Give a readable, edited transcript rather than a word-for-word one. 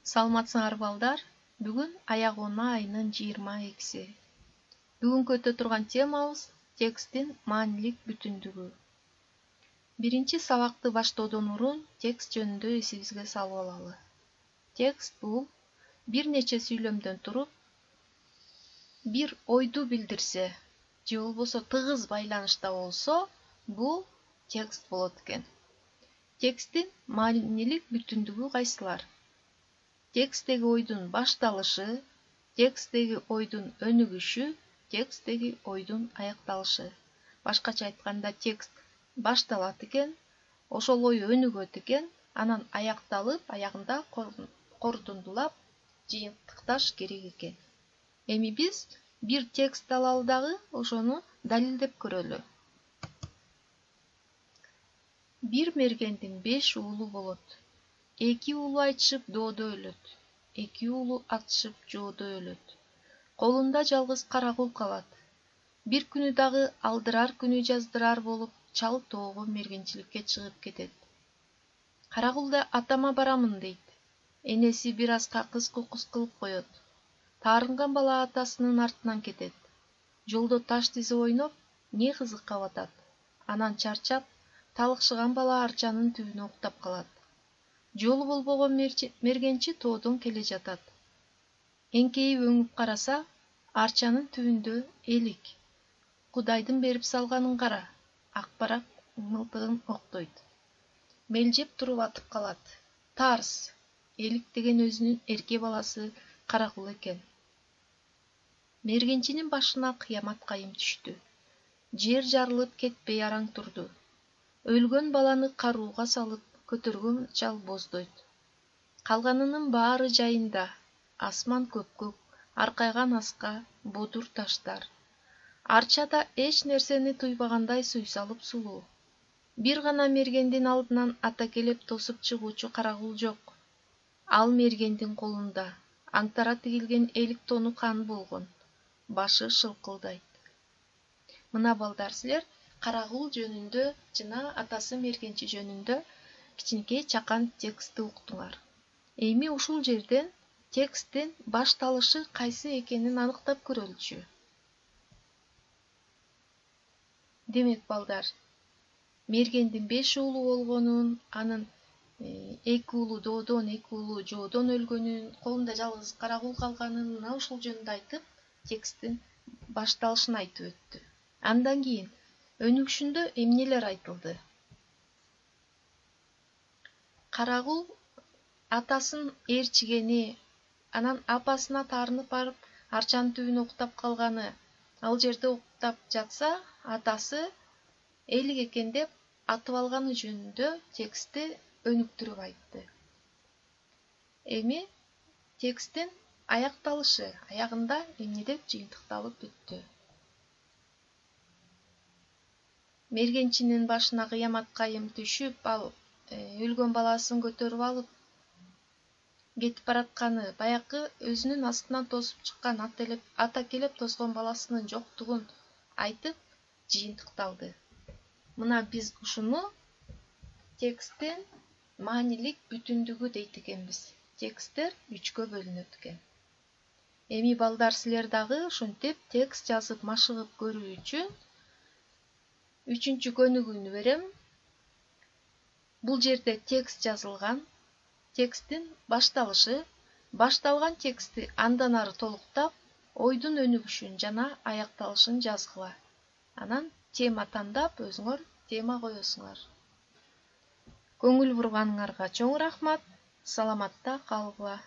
Саламатсыңар балдар, бүгін аяғына айының 22-си. Бүгін көтө турган темабыз текстин маанилик бүтүндүгү. Биринчи сабакты баштоодон мурун текст жөнүндө эсибизге салып алалы. Текст бул бир нече сүйлөмдөн туруп, бир ойду билдирсе, же болбосо тыгыз байланышта болсо, бул текст болот экен. Тексттин маанилик бүтүндүгү кайсылар? Тексттеги ойдун башталышы, тексттеги ойдун өнүгүшү, тексттеги ойдун аякталышы. Башкача айтканда, текст башталат экен, ошол ой өнүгөт экен, анан аякталып, аягында корутундулап жыйынтыкташ керек экен. Эми биз бир текст алалы дагы ошону далилдеп көрөлү. Бир мергендин 5 уулу болот. 2 уулу айтышып доодо өлөт. 2 уулу атышып жоодо өлөт. Колунда жалгыз карагул калат. Бир күнү дагы алдырар күнү жаздырар болуп, чал тоого мергенчиликке чыгып кетет. Карагул да атама барамын дейт. Энеси бир аз кыс-кукус кылып коет. Таарынган бала атасынын артынан кетет. Жолдо таш тизип ойноп, не кызыкка батат. Анан чарчап, талыкшыган бала арчанын түбүнө уктап калат. Жолу болбогон мергенчи тоодон келе жатат. Эңкейип өңүп караса, арчанын түбүндө элик. Кудайдын берип салганын кара. Акбарак мылтыгын октойт. Мелжеп туруп атып калат. Тарс. Элик деген өзүнүн эрке баласы Карагул экен. Мергенчинин башына кыямат кайым түштү. Жер жарылып кетпей араң турду. Өлгөн баланы карууга салып, көтөргөн чал боздойт. Калганынын баары жайында, асман көпкөк, аркайган аска, бодур таштар. Арчада эч нерсени туйбагандай суйсалып сулуу. Бир гана мергендин алдынан ата келип тосуп чыгуучу Карагул жок. Ал мергендин колунда аңтара тигилген элик тону кан болгон. Башы шылкылдайт. Мына балдар, силер Карагул жөнүндө жана атасы мергенчи жөнүндө кичинекей чакан текстти уктуңар. Эми ушул жерден тексттин башталышы кайсы экенин аныктап көрөлүчү. Демек балдар, мергендин 5 уулу болгонун, анын 2 уулу доодон, 2 уулу жоодон өлгөнүн, колунда жалгыз Карагул калганын, мына ушул жөнүндө айтып, тексттин башталышын айтып өттү. Андан кийин өнүгүшүндө эмнелер айтылды? Карагул атасын ээрчигени, анан апасына таарынып барып, арчанын түбүнө уктап калганы, ал жерде уктап жатса, атасы элик экен деп атып алганы жөнүндө текстти өнүктүрүп айтты. Эми тексттин аякталышы, аягында эмне деп жыйынтыкталып бүттү? Мергенчинин башына кыямат кайым түшүп, ал өлгөн баласын көтөрүп алып кетип баратканы, баякы өзүнүн астынан тосуп чыккан ата келип тоскон баласынын жоктугун айтып жыйынтыкталды. Мына биз ушуну тексттин маанилик бүтүндүгү дейт экенбиз. Тексттер 3кө бөлүнөт экен. Эми балдар, силер дагы ушинтип текст жазып машыгып көрүү үчүн 3-чү көнүгүүнү берем. Бул жерде текст жазылган, тексттин башталышы, башталган текстти андан ары толуктап, ойдун өнүгүшүн жана аякталышын жазгыла. Анан тема тандап, өзүңөр тема коесуңар. Көңүл бурганыңарга чоң рахмат. Саламатта калгыла.